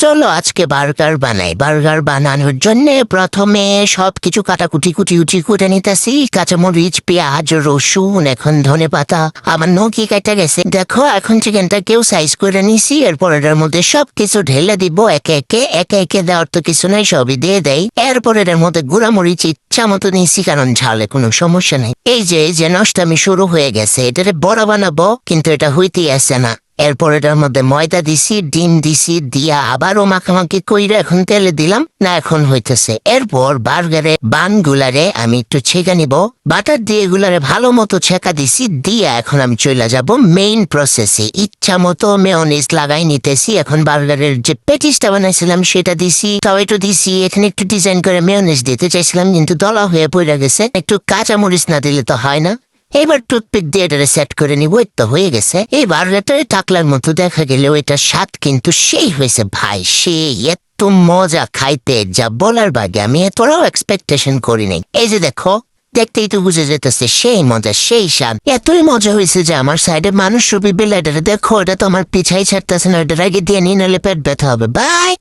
চলো আজকে বার্গার বানাই। বার্গার বানানোর জন্য প্রথমে সবকিছু কাটাকুটি কুটি করে নিতেছি। কাঁচামরিচ, পেঁয়াজ, রসুন, এখন ধনেপাতা আমার নখি কেটে গেছে। দেখো এখন চিকেনটা কেউ সাইজ করে নিছি। এরপর এটার মধ্যে সবকিছু ঢেলে দিব একে একে দেওয়ার তো কিছু নাই, সবই দিয়ে দেয়। এরপর এটার মধ্যে গুঁড়ামরিচ ইচ্ছা মতো নিছি, কারণ ঝালে কোনো সমস্যা নাই। এই যে নষ্টামি শুরু হয়ে গেছে। এটারে বড়া বানাবো কিন্তু এটা হইতেই আসছে না। এরপর এটার মধ্যে ময়দা দিছি, ডিম দিছি, দিয়া আবারও মাখামাখি কইরা এখন তেলে দিলাম না, এখন হইতেছে। এরপর বার্গারে বানগুলারে আমি একটু ছেঁকা নিব, বাটার দিয়ে এগুলারে ভালো মতো ছেঁকা দিছি। দিয়া এখন আমি চলে যাব মেইন প্রসেসে। ইচ্ছা মতো মেয়োনিজ লাগাই নিতেছি। এখন বার্গারের যে পেটিসটা বানাইছিলাম সেটা দিছি, টমেটো দিছি। এখানে একটু ডিজাইন করে মেয়োনিজ দিতে চাইছিলাম কিন্তু দলা হয়ে পড়ে গেছে। একটু কাঁচামরিচ না দিলে তো হয় না। এবার টুথপিক দিয়ে এটা সেট করে নিব। তো হয়ে গেছে। এবার এটা টাকলার মতো দেখা গেলেও এটা স্বাদ কিন্তু সেই হয়েছে ভাই, সেই এত মজা খাইতে যা বলার বাগে। আমি এতটাও এক্সপেকটেশন করি নাই। এই যে দেখো, দেখতেই তো বুঝে যেতেছে সেই মজা, সেই স্বাদ। এতই মজা হয়েছে যে আমার সাইডে মানুষ রুবি বিল, এটা দেখো, এটা তো আমার পিছাই ছাড়তেছে না। এটার আগে দিয়ে নিয়ে নিলে পেট ব্যথা হবে। বাই।